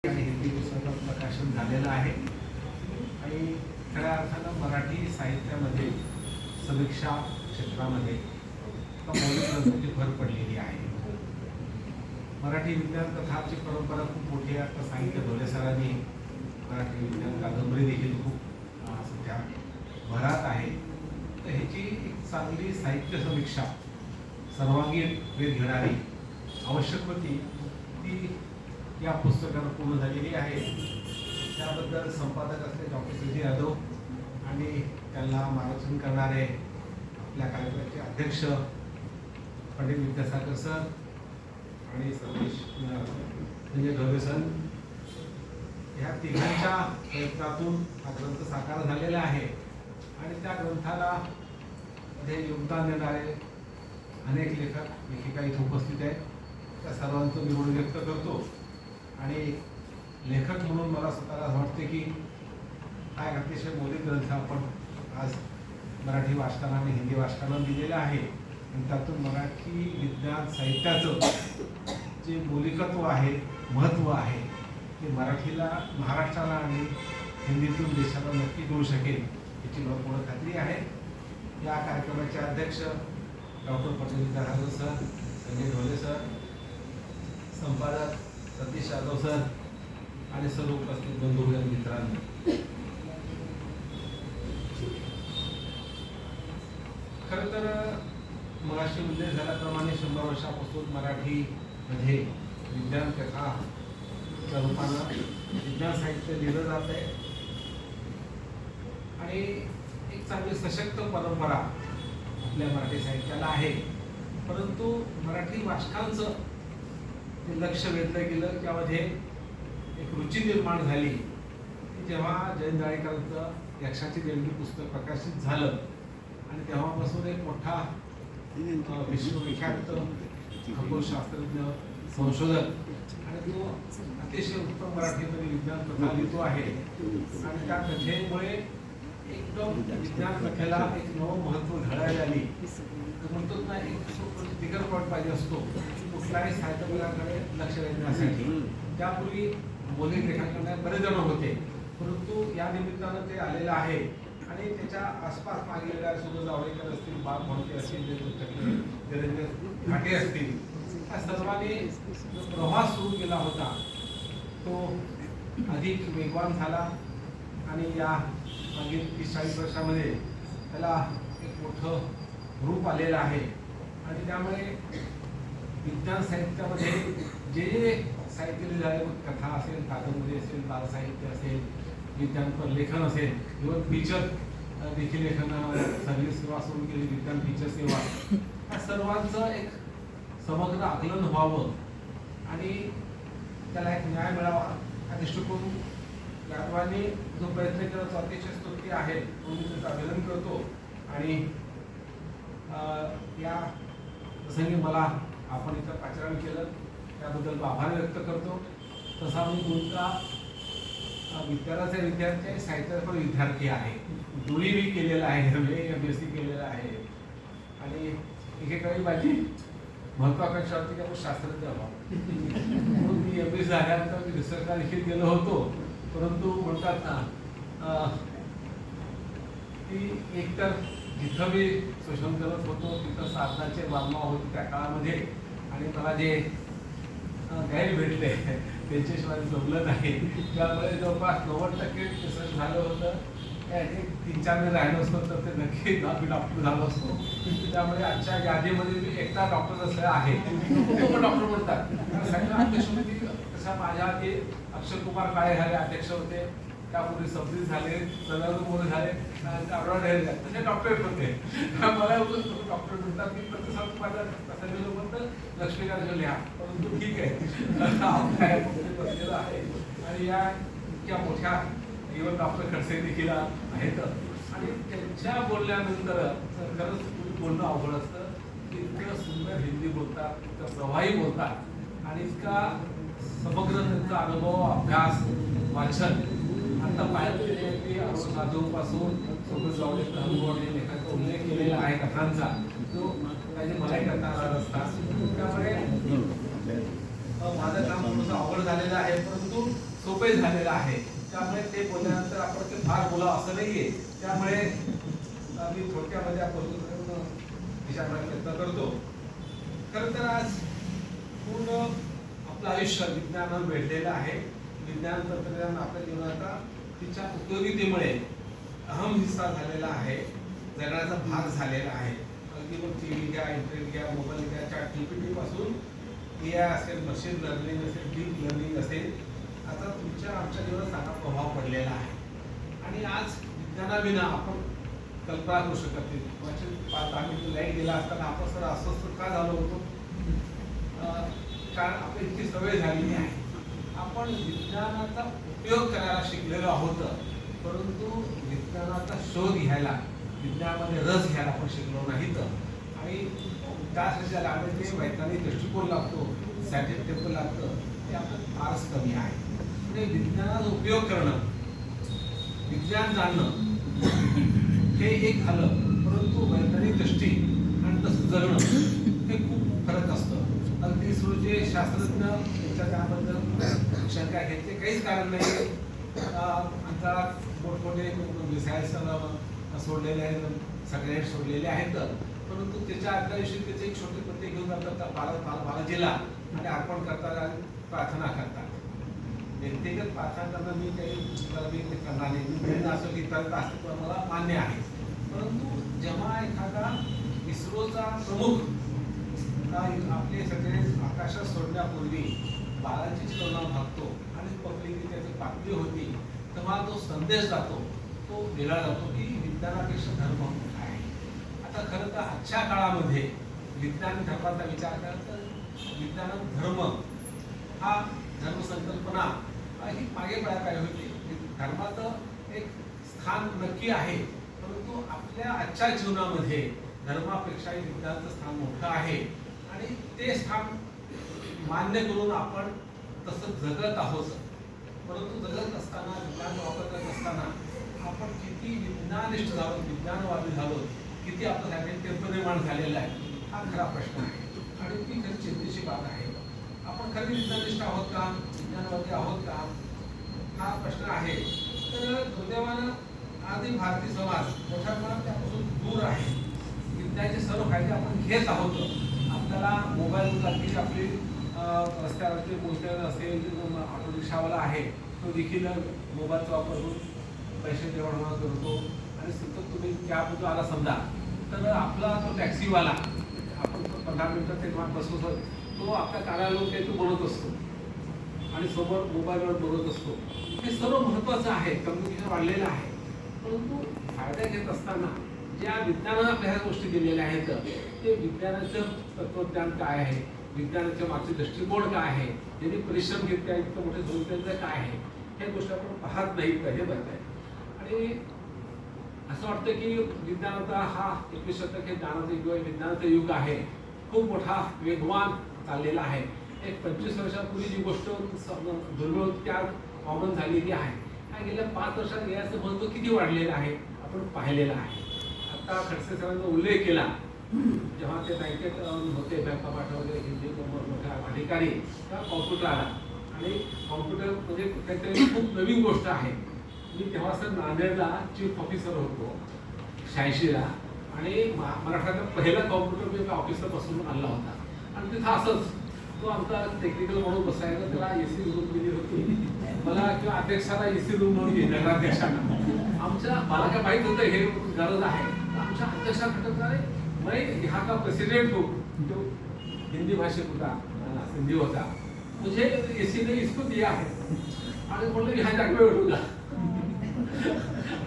आणि हिंदी पुस्तकात प्रकाशन झालेलं आहे आणि खऱ्या अर्थानं मराठी साहित्यामध्ये समीक्षा क्षेत्रामध्ये मौलिक ग्रंथाची भर पडलेली आहे. मराठी विज्ञान कथाची परंपरा खूप मोठी आहे. आता साहित्य ढोले सरांनी मराठी विज्ञान कादंबरी देखील खूप सध्या भरात आहे. तर ह्याची एक चांगली साहित्य समीक्षा सर्वांगीण वेध घेणारी आवश्यक होती ती या पुस्तकावर पूर्ण झालेली आहे. त्याबद्दल संपादक असलेले डॉक्टर सुधीर यादव आणि त्यांना मार्गदर्शन करणारे आपल्या कार्यक्रमाचे अध्यक्ष पंडित विद्यासागर सर आणि सतीश म्हणजे ढोले सर, ह्या तिघांच्या प्रयत्नातून हा ग्रंथ साकार झालेला आहे. आणि त्या ग्रंथाला मध्ये योगदान देणारे अनेक लेखक लेखिका इथे उपस्थित आहेत. त्या सर्वांचं मी ऋण व्यक्त करतो. आणि लेखक म्हणून मला स्वतःला वाटते की हा अतिशय मौलिक ग्रंथ आपण आज मराठी वाचकांना आणि हिंदी वाचकांना दिलेला आहे. आणि त्यातून मराठी विज्ञान साहित्याचं जे मौलिकत्व आहे, महत्त्व आहे, ते मराठीला, महाराष्ट्राला आणि हिंदीतून देशाला नक्की कळू शकेल याची मला पूर्ण खात्री आहे. या कार्यक्रमाचे अध्यक्ष doctor Pandit Vidyasagar sir, Sanjay Dhole sir, संपादक सतीश यादव सर आणि सर्व उपस्थित बंधू मित्रांनो, खरं तर मगाशी उल्लेख झाल्याप्रमाणे 100 वर्षापासून मराठीमध्ये विज्ञान कथाच्या रूपानं विज्ञान साहित्य लिहिलं जात आहे. आणि एक चांगली सशक्त परंपरा आपल्या मराठी साहित्याला आहे. परंतु मराठी वाचकांचं लक्ष वेधलं गेलं, त्यामध्ये एक रुची निर्माण झाली की जेव्हा जयंत जाळेकरांचं यक्षाची देणगी पुस्तक प्रकाशित झालं आणि तेव्हापासून एक मोठा विश्वविख्यात खगोलशास्त्रज्ञ, संशोधक आणि तो अतिशय उत्तम मराठीमध्ये विज्ञान कथा लिहितो आहे. आणि त्या कथेमुळे एकदम विज्ञान कथेला एक नवं महत्त्व घडायला आली. म्हणतो ना, एक दिगर पॉईंट पाहिजे असतो कुठल्याही साहित्यकाराकडे लक्ष वेधण्यासाठी. त्यापूर्वी मौलिक रेखांकन बरेच जण होते, परंतु या निमित्तानं ते आलेलं आहे. आणि त्याच्या आसपास मागेलेल्या सुधीर जावडेकर असतील, बाळ मोहिते असतील, देवेंद्र घाटे असतील, या सर्वांनी जो प्रवास सुरू केला होता तो अधिक वेगवान झाला. आणि या मागील 30-40 वर्षामध्ये त्याला एक मोठं रूप आलेलं आहे. आणि त्यामुळे विज्ञान साहित्यामध्ये जे जे साहित्य लिहिलं आहे, कथा असेल, कादंबरी असेल, बालसाहित्य असेल, विज्ञानपर लेखन असेल, इव्हन फीचर देखील लेखनामध्ये सर्व्हिस सेवा सुरू केली, विज्ञान फीचर सेवा, या सर्वांचं एक समग्र आकलन व्हावं आणि त्याला एक न्याय मिळावा हा दृष्टिकोन यादवांनी जो प्रयत्न केला तो अतिशय स्तुत्य आहे, म्हणून मी त्याचं अभिनंदन करतो. आणि या प्रसंगी मला आपण इथं पाचारण केलं त्याबद्दल आभार व्यक्त करतो. तसा मी मुलगा विद्यालयाचे विद्यार्थी आहे, साहित्याचा पण विद्यार्थी आहे. दोन्ही मी केलेलं आहे, MSc केलेलं आहे. आणि एकेकाळी माझी महत्वाकांक्षा होती की आपण शास्त्रज्ञ व्हावं. म्हणून मी MSc झाल्यानंतर मी रिसर्चला देखील गेलो होतो. परंतु म्हणतात ना की एकतर जिथं मी शोषण करत होतो तिथं साधनाचे बांधवा होते त्या काळामध्ये. आणि मला जे गाईड भेटले त्यांच्याशिवाय जमलं नाही. त्यामुळे जवळपास 90% रिसर्च झालं होतं. 3-4 महिने राहिलो असतो तर ते नक्की डॉक्टर झालो असतो. त्यामुळे आजच्या यादीमध्ये मी एकटा डॉक्टर असलेला आहे. तो पण डॉक्टर म्हणतात. सगळ्या अध्यक्षपदी तसा माझ्या आधी अक्षर कुमार काळे झाले, अध्यक्ष होते. त्यापूर्वी सबरीत झाले, सदानंद मोरे झाले, आढळराव झाले, तसे डॉक्टरेट होते. मला डॉक्टर म्हणतात की प्रतिसाद माझा कसं म्हणतात लक्ष्मीकांत लिहा. परंतु ठीक आहे बसलेलं आहे. आणि या इतक्या मोठ्या इव्हन डॉक्टर खडसे देखील आहेत. आणि त्यांच्या बोलल्यानंतर खरंच बोलणं अवघड असतं. इतकं सुंदर हिंदी बोलतात, इतकं प्रवाही बोलतात आणि इतका समग्र त्यांचा अनुभव, अभ्यास, वाचन आता पाहिजे साधूपासून सुधीर जावडेकर हनुवडे लेखाचा उल्लेख केलेला आहे कथांचा, जो काही मलाही करता आला नसता. त्यामुळे माझं काम थोडंसं अवघड झालेलं आहे. परंतु सोपे झालेलं आहे. त्यामुळे ते बोलल्यानंतर आपण ते फार बोला असं नाहीये. त्यामुळे मी थोडक्यामध्ये आपण विचारण्याचा प्रयत्न करतो. खरं तर आज पूर्ण आपलं आयुष्य विज्ञानानं वेढलेलं आहे. विज्ञान तंत्रज्ञान आपल्या जीवनाचा तिच्या उपयोगितेमुळे अहम हिस्सा झालेला आहे, जगण्याचा भाग झालेला आहे. अगदी मग टी व्ही घ्या, इंटरनेट घ्या, मोबाईल घ्या, चॅट GPT पासून AI असेल, मशीन लर्निंग असेल, डीप लर्निंग असेल, आता तुमच्या आमच्या जीवनात चांगला प्रभाव पडलेला आहे. आणि आज विज्ञानाविना आपण कल्पना करू शकत नाही. 5-10 मिनिटं लाईट गेला असताना आपण सर अस्वस्थ का झालो होतो? कारण आपली इतकी सवय झालेली आहे. आपण विज्ञानाचा उपयोग करायला शिकलेलो आहोत, परंतु विज्ञानाचा शोध घ्यायला, विज्ञानामध्ये रस घ्यायला आपण शिकलो नाहीत. आणि त्यासाठी लागले ते वैज्ञानिक दृष्टिकोन लागतो, सायंटिफिक टेबल लागतं, ते आपलं फारच कमी आहे. म्हणजे विज्ञानाचा उपयोग करणं, विज्ञान जाणणं हे एक झालं, परंतु वैज्ञानिक दृष्टी आणि तसं जगणं हे खूप फरक असतं. अगदी जे शास्त्रज्ञ त्यांच्या त्याबद्दल शंका घ्यायचे काहीच कारण नाही. अंतराळात मोठमोठे मिसाईल्स सोडलेले आहेत, सगळे सोडलेले आहेत, परंतु त्याच्या आदल्याविषयी त्याचे एक छोटे पत्ते घेऊन जातात बालाजीला आणि अर्पण करतात आणि प्रार्थना करतात. व्यक्तिगत प्रार्थना करणं मी काही करणार नाही. मी असं की तर्क अस्तित्व मला मान्य आहे, परंतु जेव्हा एखादा इस्रोचा प्रमुख आपले सगळे आकाशात सोडण्यापूर्वी बालाजीची करुणा भागतो आणि पकडली की त्याची पातळी होती, तेव्हा जो संदेश जातो तो दिला जातो की विज्ञानापेक्षा धर्म मोठा आहे. आता खरं तर आजच्या काळामध्ये विज्ञान धर्माचा विचार केला तर विज्ञानात धर्म हा धर्मसंकल्पना ही मागे काय होती. धर्माचं एक स्थान नक्की आहे, परंतु आपल्या आजच्या जीवनामध्ये धर्मापेक्षाही विज्ञानाचं स्थान मोठं आहे. आणि ते स्थान मान्य करून आपण तसं जगत आहोत. परंतु जगत असताना, विज्ञान वापर करत असताना आपण किती विज्ञानिष्ठ झालो, विज्ञानवादी झालो, किती आपलं सायंटिफिक निर्माण झालेलं आहे, हा खरा प्रश्न आहे. आणि ती खरी चिंतेची बाब आहे. आपण खरी विज्ञानिष्ठ आहोत का, विज्ञानवादी आहोत का, हा प्रश्न आहे. तर दुर्दैवानं आधी भारतीय समाज मोठ्या प्रमाणात त्यापासून दूर आहे. विज्ञानाचे सर्व फायदे आपण घेत आहोत. आपल्याला मोबाईल लागली, आपली रस्त्यावरती पोहोचलेलं असेल, ऑटो रिक्षावाला आहे तो देखील मोबाईलचा वापर करून पैसे देवाणघेवाण करतो. आणि सतत तुम्ही कॅब आला समजा तर आपला तो टॅक्सीवाला आपण 15 मिनिटं ते बसवतो, तो आपल्या कार्यालयावर काही तो बोलत असतो आणि समोर मोबाईलवर बोलत असतो. हे सर्व महत्त्वाचं आहे, कम्युनिकेशन वाढलेलं आहे. परंतु फायदा घेत असताना ज्या विज्ञानानं आपल्या ह्या गोष्टी दिलेल्या आहेत, ते विज्ञानाचं तत्वज्ञान काय आहे, विज्ञानाच्या मागचे दृष्टिकोन काय आहे, ज्यांनी परिश्रम घेतले आहेत, इतकं मोठे संस्थेचं काय आहे, ह्या गोष्टी आपण पाहत नाहीत का, हे बघत आहे. आणि असं वाटतं की विज्ञानाचा हा 21 शतक हे ज्ञानाचं युग आहे, विज्ञानाचं युग आहे, खूप मोठा वेगवान चाललेला आहे. एक 25 वर्षापूर्वी जी गोष्ट दुर्मिळ त्या कॉमन झालेली आहे, ह्या गेल्या 5 वर्षात याचं महत्त्व किती वाढलेलं आहे आपण पाहिलेलं आहे. आता खडसे सरांचा उल्लेख केला, जेव्हा ते बँकेत होते, बँका पाठवले हिंदी मोठ्या अधिकारी, तेव्हा कॉम्प्युटर आला. आणि कॉम्प्युटर म्हणजे काहीतरी खूप नवीन गोष्ट आहे. मी तेव्हा सर नांदेडला चीफ ऑफिसर होतो 86ला, आणि मराठवाड्याचा पहिला कॉम्प्युटर मी एका ऑफिसरपासून आणला होता. आणि तिथं असंच तो आमचा टेक्निकल म्हणून बसायला, त्याला AC रूम दिली होती मला, किंवा अध्यक्षाला AC रूम म्हणून घेतला, नगराध्यक्षांना. मला काय माहीत होतं हे गरज आहे. आमच्या अध्यक्षा घटकाने मैं यहाँ का प्रेसिडेंट हूँ, जो हिंदी भाषिक होता, सिंधी होता, मुझे AC ने इसको दिया है आणि बोललो ह्या जागेवर बैठूंगा.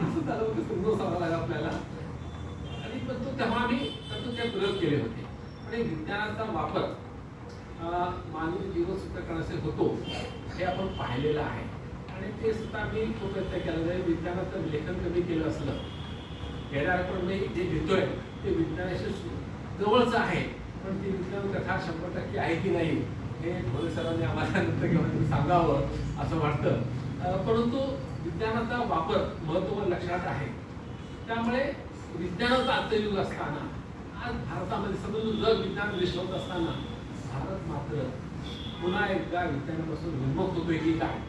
असं त्याला समजून सांगावं लागलं आपल्याला. आणि पण तो तेव्हा आम्ही ते प्रयोग केले होते. आणि विज्ञानाचा वापर मानवी जीवन सुद्धा करण्यासाठी होतो हे आपण पाहिलेलं आहे. आणि ते सुद्धा आम्ही खूप प्रयत्न केला. जरी विज्ञानाचं लेखन कमी केलं असलं, गेल्या पण मी जे लिहितोय ते विज्ञानाशी जवळचं आहे, पण ती विज्ञान कथा 100% आहे की नाही हे भोले सरांनी आम्हाला नंतर घेऊन सांगावं असं वाटतं. परंतु विज्ञानाचा वापर महत्त्व लक्षात आहे. त्यामुळे विज्ञानाचा अंतयुग असताना आज भारतामध्ये सगळं जग विज्ञान विश्वत असताना भारत मात्र पुन्हा एकदा विज्ञानापासून विमुख होतोय की काय,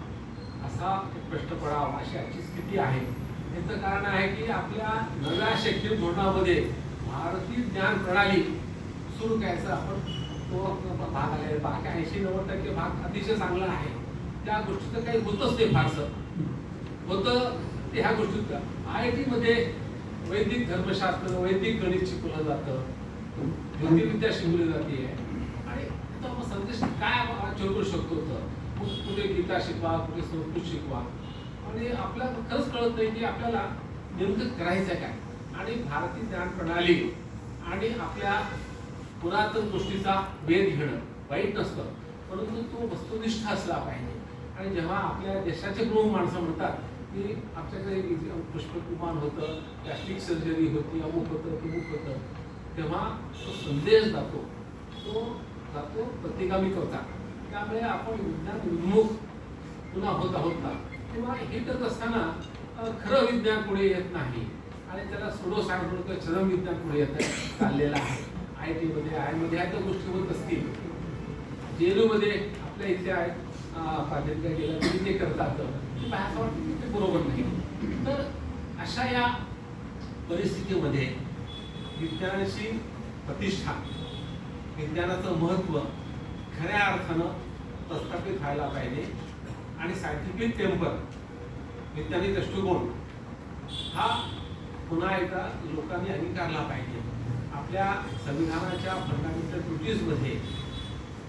असा एक प्रश्न पडावा अशी आजची स्थिती आहे. याचं कारण आहे की आपल्या नव्या शैक्षणिक धोरणामध्ये भारतीय ज्ञान प्रणाली सुरू करायचं आपण तो भाग आहे. बाकी 80-90% भाग अतिशय चांगला आहे. त्या गोष्टीचं काही होतच नाही फारसं होतं ते ह्या गोष्टीत IIT मध्ये वैदिक धर्मशास्त्र वैदिक गणित शिकवलं जातं, ज्योतिर्विद्या शिकवली जाते आणि त्याचा मग संदेश काय आपण करू शकतो तर कुठे गीता शिकवा कुठे संस्कृत शिकवा आणि आपल्याला खरंच कळत नाही की आपल्याला नेमकं करायचं काय. आणि भारतीय ज्ञान प्रणाली आणि आपल्या पुरातन गोष्टीचा वेध घेणं वाईट नसतं, परंतु तो वस्तुनिष्ठ असला पाहिजे. आणि जेव्हा आपल्या देशाचे प्रमुख माणसं म्हणतात की आमच्याकडे पुष्पविमान होतं, प्लॅस्टिक सर्जरी होती, अमुक होतं तमुक होतं, तेव्हा तो संदेश जातो प्रतिगामी करता. त्यामुळे आपण विज्ञान विमुख पुन्हा होत आहोत का. तेव्हा हे करत असताना खरं विज्ञान पुढे येत नाही आणि त्याला सुडो सायन्स म्हणून चरम विज्ञान पुढे येत चाललेलं आहे. IIT मध्ये मध्ये ह्या त्या गोष्टी होत असतील. JNU मध्ये आपल्या इथे आहेत प्राध्यापक गेलं तरी ते करतात, असं वाटतं की ते बरोबर नाही. तर अशा या परिस्थितीमध्ये विज्ञानाची प्रतिष्ठा विज्ञानाचं महत्त्व खऱ्या अर्थानं प्रस्थापित व्हायला पाहिजे आणि सायंटिफिक टेम्पर वैज्ञानिक दृष्टिकोन हा पुन्हा एकदा लोकांनी अंगीकारला पाहिजे. आपल्या संविधानाच्या फंडामेंटल ड्युटीजमध्ये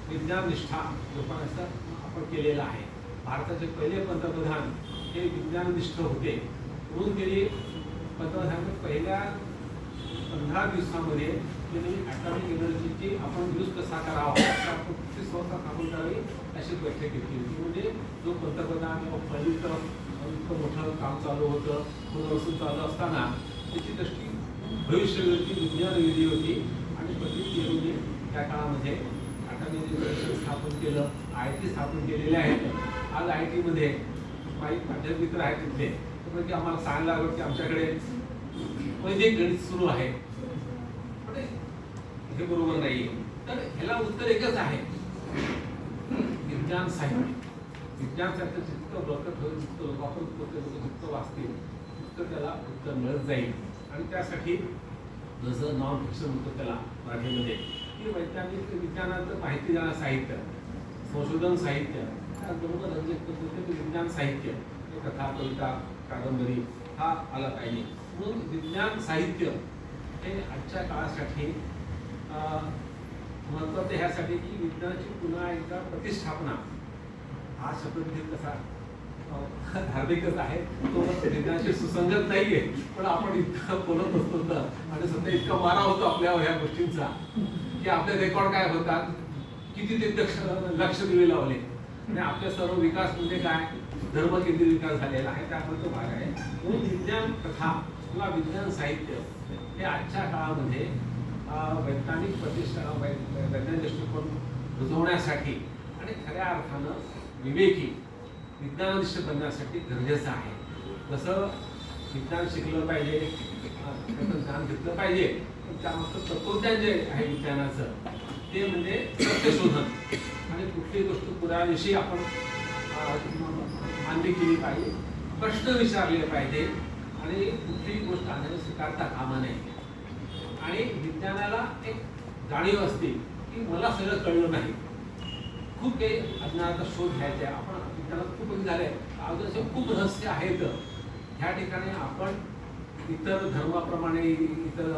विज्ञान निष्ठा लोकांचा आपण केलेला आहे. भारताचे पहिले पंतप्रधान हे विज्ञाननिष्ठ होते म्हणून त्यांनी पंतप्रधानांनी पहिल्या 15 दिवसामध्ये त्यांनी ॲटॉमिक एनर्जीची आपण यूज कसा करावा ती संस्था स्थापन करावी अशी बैठक घेतली होती. म्हणजे जो पंतप्रधान पहिली तर इतकं मोठं काम चालू होतं पुनर्वसन चालू असताना त्याची दृष्टी भविष्यवेधी विज्ञान वेधी होती आणि पंडित नेहरूंनी त्या काळामध्ये ॲटॉमिक एनर्जी स्थापन केलं, IIT स्थापन केलेले आहेत. आज IIT मध्ये काही प्राध्यापक मित्र आहेत तिथले म्हणजे आम्हाला सांगायला लागलं की आमच्याकडे वैदिक गणित सुरू आहे. हे बरोबर नाहीये. तर ह्याला उत्तर एकच आहे, विज्ञान साहित्य. विज्ञान साहित्य जितकं बळकट होईल जितकं वापर जितकं वाचतील तितकं त्याला उत्तर मिळत जाईल. आणि त्यासाठी जसं नॉन फिक्शन होतं त्याला मराठीमध्ये की वैज्ञानिक विज्ञानाचं माहिती देणारं साहित्य संशोधन साहित्य त्याचबरोबर रंजक पद्धतीने विज्ञान साहित्य कथा कविता कादंबरी हा आला पाहिजे. म्हणून विज्ञान साहित्य हे आजच्या काळासाठी महत्त्वाचं ह्यासाठी की विज्ञानाची पुन्हा एकदा प्रतिष्ठापना हा शब्द कसा धार्मिकच आहे तो विज्ञानाशी सुसंगत नाहीये पण आपण इतकं बोलत असतो तर आणि सध्या इतका मारा होतो आपल्यावर ह्या गोष्टींचा की आपले रेकॉर्ड काय होतात किती ते लक्ष दिवे लावले आणि आपले सर्व विकास म्हणजे काय धर्मकेंद्रित विकास झालेला आहे त्यामुळे तो भाग आहे. म्हणून विज्ञान कथा किंवा विज्ञान साहित्य हे आजच्या काळामध्ये वैज्ञानिक प्रतिष्ठा वैज्ञानिक दृष्टिकोन रुजवण्यासाठी आणि खऱ्या अर्थानं विवेकी विज्ञाननिष्ठ बनण्यासाठी गरजेचं आहे. जसं विज्ञान शिकलं पाहिजे त्याचं ज्ञान घेतलं पाहिजे पण त्यामागचं तत्वज्ञान जे आहे विज्ञानाचं ते म्हणजे सत्यशोधन आणि कुठलीही गोष्ट पुराव्याविषयी आपण मान्य केली पाहिजे, प्रश्न विचारले पाहिजे आणि कुठलीही गोष्ट आणायला स्वीकारता कामा नये. आणि विज्ञानाला एक जाणीव असते की मला सगळं कळलं नाही, खूप काही अज्ञानाचा शोध घ्यायचा आहे. आपण विज्ञानात खूप झाले अजून असे खूप रहस्य आहेत. ह्या ठिकाणी आपण इतर धर्माप्रमाणे इतर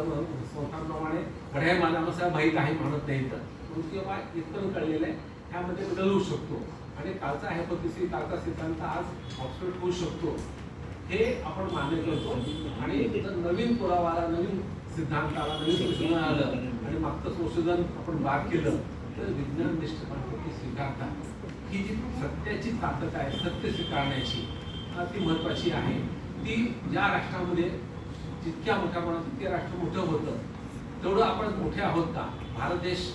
संस्थांप्रमाणे घड्याळ मानानुसार माहीत आहे म्हणत नाही तर म्हणून किंवा इतर कळलेलं आहे ह्यामध्ये बदलू शकतो आणि कालचा हायपोथेसिस कालचा सिद्धांत आज ऑब्सोल्यूट होऊ शकतो हे आपण मान्य करतो. आणि जर नवीन पुरावाला नवीन सिद्धांताला नवीन संशोधन आलं आणि मागचं संशोधन आपण बाद केलं तर विज्ञान निष्ठपणे ते स्वीकारतात. ही जी सत्याची ताकद आहे सत्य स्वीकारण्याची ती महत्त्वाची आहे. ती ज्या राष्ट्रामध्ये जितक्या मोठ्या प्रमाणात तितके राष्ट्र मोठं होतं तेवढं आपण मोठे आहोत का. भारत देश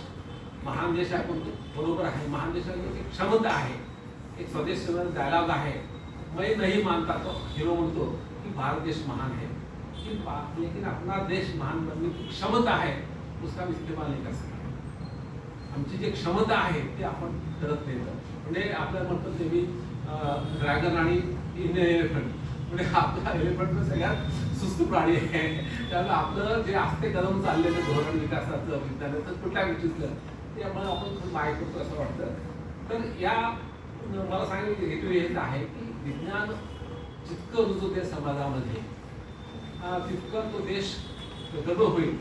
महान देश आहे पण बरोबर आहे. महान देशाची एक क्षमता आहे, एक स्वदेश डायलॉग आहे. मैं नहीं मानता तो हिरो म्हणतो की भारत देश महान है लेकिन अपना देश महान बनने की क्षमता है उसका इस्तेमाल नहीं कर सकता. आमची जी क्षमता आहे ते आपण करत नाही. म्हणजे आपल्याला म्हणतो ते मी ड्रॅगन आणि एलिफंट, म्हणजे आपला एलिफंट सगळ्यात सुस्त प्राणी आहे. त्यामुळे आपलं जे असते कदम चाललेलं धोरण विकासाचं विज्ञानाचं कुठल्या गोष्टीचं त्यामुळे आपण खूप माहीत करतो असं वाटतं. तर या मला सांगायचं हेतू हेच आहे की विज्ञान जितकं रुजवते समाजामध्ये तितकं तो देश प्रगत होईल.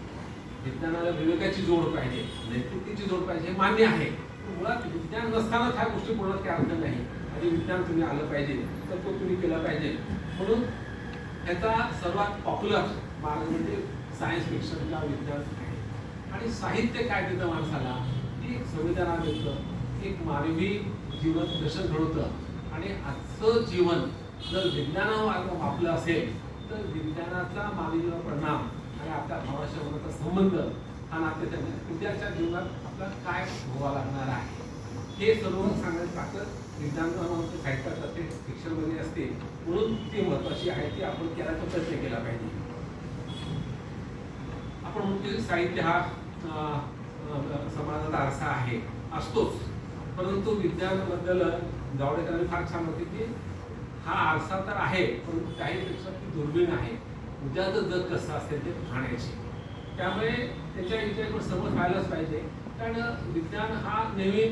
विज्ञानाला विवेकाची जोड पाहिजे, नैतिकतेची जोड पाहिजे, हे मान्य आहे. मुळात विज्ञान नसतानाच ह्या गोष्टी बोलण्यात काही अर्थ नाही. आणि विज्ञान तुम्ही आलं पाहिजे तर तो तुम्ही केला पाहिजे. म्हणून ह्याचा सर्वात पॉप्युलर मार्ग म्हणजे सायन्स फिक्शन किंवा विज्ञान आहे. आणि साहित्य काय देतं माणसाला, की संविधाना देतं, एक मानवी जीवन दर्शन घडवतं. आणि आजचं जीवन जर विज्ञानावर मापलं असेल तर विज्ञानाचा मानवी जीवनावर परिणाम आणि आपल्या भावाशी संबंध हा नात्याने उद्याच्या जीवनात आपला काय व्हावा लागणार आहे हे सर्व सांगण्याची ताकद विज्ञान साहित्यात असते, फिक्शनमध्ये असते. म्हणून ती महत्वाची आहे की आपण करायचा प्रयत्न केला पाहिजे. आपण म्हणतो साहित्य हा समाजाचा आरसा आहे, असतोच. परंतु विज्ञानाबद्दल जावडेकरांनी फार छान होते की हा आरसा तर आहे, परंतु त्याहीपेक्षा ती दुर्बीण आहे. उद्याचं जग कसं असेल ते पाहण्याची. त्यामुळे त्याच्या विषयाकडे समज व्हायलाच पाहिजे. कारण विज्ञान हा नेहमी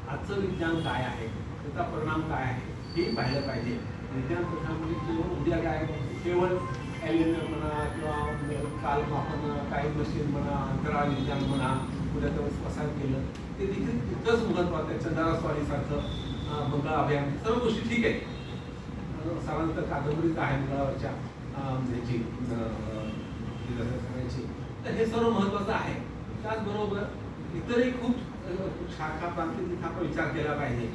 आजचं विज्ञान काय आहे, त्याचा परिणाम काय आहे हेही पाहिलं पाहिजे. विज्ञान कथा म्हणजे केवळ उद्या काय केवळ ॲल्युमिनियम म्हणा किंवा कालमापन काही मशीन म्हणा, अंतराळ विज्ञान म्हणा, उद्याचं प्रसार केलं ते देखील तितकंच महत्त्वाचं आहे. चंद्रास्वारीसारखं मंगळ अभियान सर्व गोष्टी ठीक आहे. साधारणतः कादंबरीच आहे मंगळावरच्या ह्याची सांगायची. तर हे सर्व महत्त्वाचं आहे. त्याचबरोबर इतरही खूप शाखा प्रांती तिथं आपण विचार केला पाहिजे,